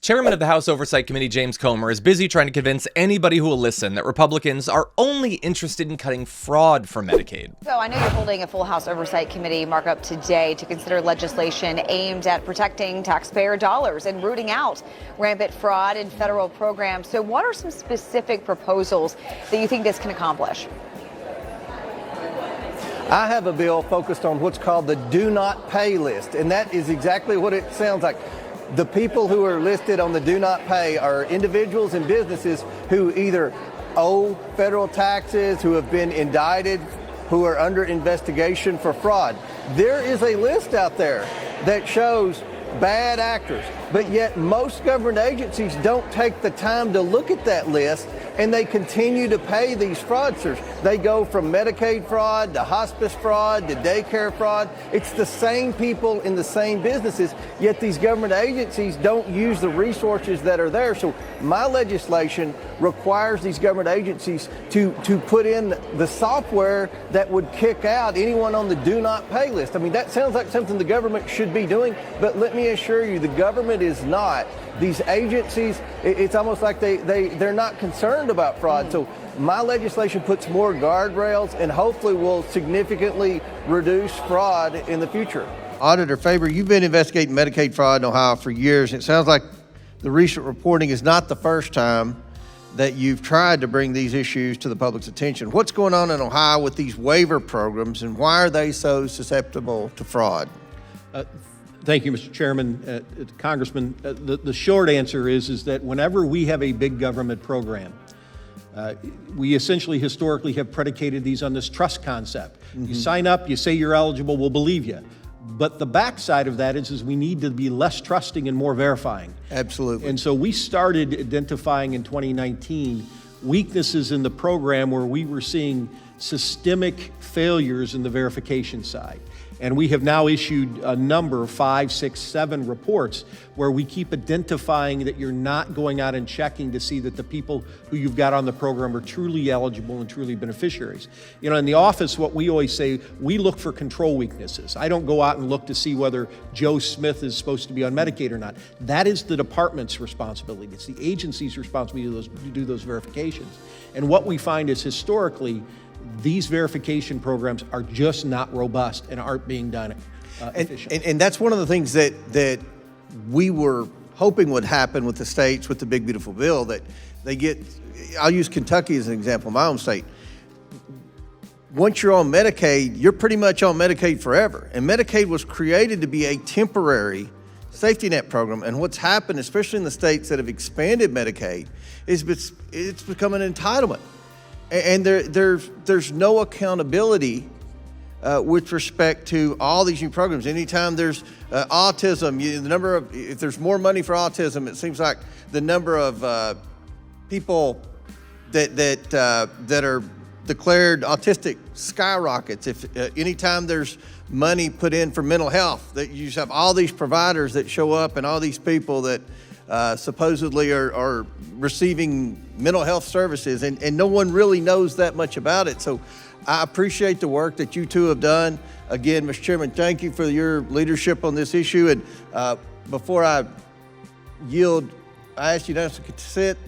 Chairman of the House Oversight Committee James Comer is busy trying to convince anybody who will listen that Republicans are only interested in cutting fraud from Medicaid. So I know you're holding a full House Oversight Committee markup today to consider legislation aimed at protecting taxpayer dollars and rooting out rampant fraud in federal programs. So what are some specific proposals that you think this can accomplish? I have a bill focused on what's called the do not pay list, and that is exactly what it sounds like. The people who are listed on the do not pay are individuals and businesses who either owe federal taxes, who have been indicted, who are under investigation for fraud. There is a list out there that shows bad actors, but yet most government agencies don't take the time to look at that list, and they continue to pay these fraudsters. They go from Medicaid fraud to hospice fraud to daycare fraud. It's the same people in the same businesses, yet these government agencies don't use the resources that are there. So my legislation requires these government agencies to put in the software that would kick out anyone on the do not pay list. I mean, that sounds like something the government should be doing, but let me assure you, the government is not. These agencies, it's almost like they're not concerned about fraud. So my legislation puts more guardrails and hopefully will significantly reduce fraud in the future. Auditor Faber, you've been investigating Medicaid fraud in Ohio for years. It sounds like the recent reporting is not the first time that you've tried to bring these issues to the public's attention. What's going on in Ohio with these waiver programs, and why are they so susceptible to fraud? Thank you, Mr. Chairman. Congressman, the short answer is that whenever we have a big government program, we essentially historically have predicated these on this trust concept. Mm-hmm. You sign up, you say you're eligible, we'll believe you. But the backside of that is we need to be less trusting and more verifying. Absolutely. And so we started identifying in 2019 weaknesses in the program where we were seeing systemic failures in the verification side. And we have now issued a number, 5, 6, 7 reports where we keep identifying that you're not going out and checking to see that the people who you've got on the program are truly eligible and truly beneficiaries. You know, in the office, what we always say, we look for control weaknesses. I don't go out and look to see whether Joe Smith is supposed to be on Medicaid or not. That is the department's responsibility. It's the agency's responsibility to do those verifications. And what we find is historically, these verification programs are just not robust and aren't being done efficiently. And that's one of the things that we were hoping would happen with the states with the Big Beautiful Bill, that they get, I'll use Kentucky as an example, my own state. Once you're on Medicaid, you're pretty much on Medicaid forever. And Medicaid was created to be a temporary safety net program. And what's happened, especially in the states that have expanded Medicaid, is it's become an entitlement. And there's no accountability with respect to all these new programs. Anytime there's autism, if there's more money for autism, it seems like the number of people that are declared autistic skyrockets. If anytime there's money put in for mental health, that you just have all these providers that show up and all these people that supposedly are receiving mental health services, and no one really knows that much about it. So I appreciate the work that you two have done. Again, Mr. Chairman, thank you for your leadership on this issue. And before I yield, I ask you to consent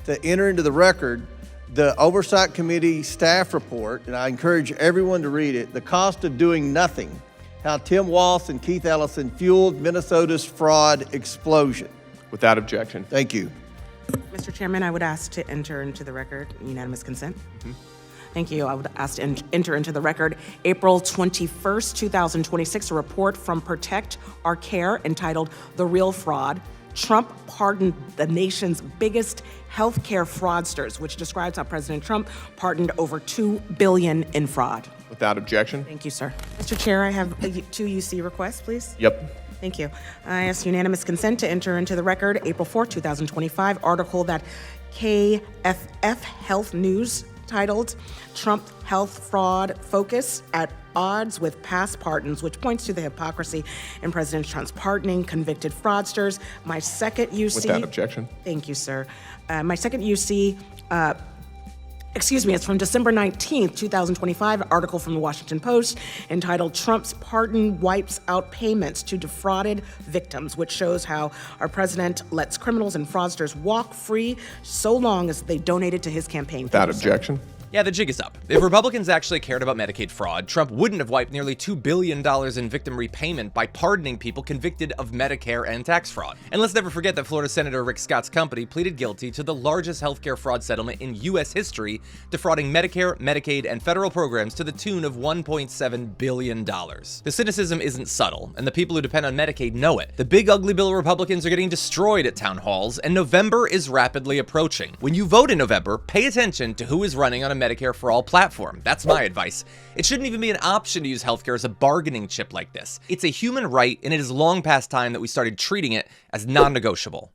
to enter into the record the Oversight Committee staff report, and I encourage everyone to read it, The Cost of Doing Nothing, How Tim Walz and Keith Ellison Fueled Minnesota's Fraud Explosion. Without objection. Thank you. Mr. Chairman, I would ask to enter into the record unanimous consent. Mm-hmm. Thank you. I would ask to enter into the record April 21st, 2026, a report from Protect Our Care entitled The Real Fraud. Trump pardoned the nation's biggest healthcare fraudsters, which describes how President Trump pardoned over $2 billion in fraud. Without objection. Thank you, sir. Mr. Chair, I have 2 UC requests, please. Yep. Thank you. I ask unanimous consent to enter into the record April 4, 2025, article that KFF Health News titled Trump Health Fraud Focus at Odds with Past Pardons, which points to the hypocrisy in President Trump's pardoning convicted fraudsters. My second UC... Without objection. Thank you, sir. My second UC It's from December 19th, 2025, an article from the Washington Post entitled Trump's Pardon Wipes Out Payments to Defrauded Victims, which shows how our president lets criminals and fraudsters walk free so long as they donated to his campaign. Without objection. Yeah, the jig is up. If Republicans actually cared about Medicaid fraud, Trump wouldn't have wiped nearly $2 billion in victim repayment by pardoning people convicted of Medicare and tax fraud. And let's never forget that Florida Senator Rick Scott's company pleaded guilty to the largest healthcare fraud settlement in U.S. history, defrauding Medicare, Medicaid, and federal programs to the tune of $1.7 billion. The cynicism isn't subtle, and the people who depend on Medicaid know it. The big ugly bill Republicans are getting destroyed at town halls, and November is rapidly approaching. When you vote in November, pay attention to who is running on a Medicare for All platform. That's my advice. It shouldn't even be an option to use healthcare as a bargaining chip like this. It's a human right, and it is long past time that we started treating it as non-negotiable.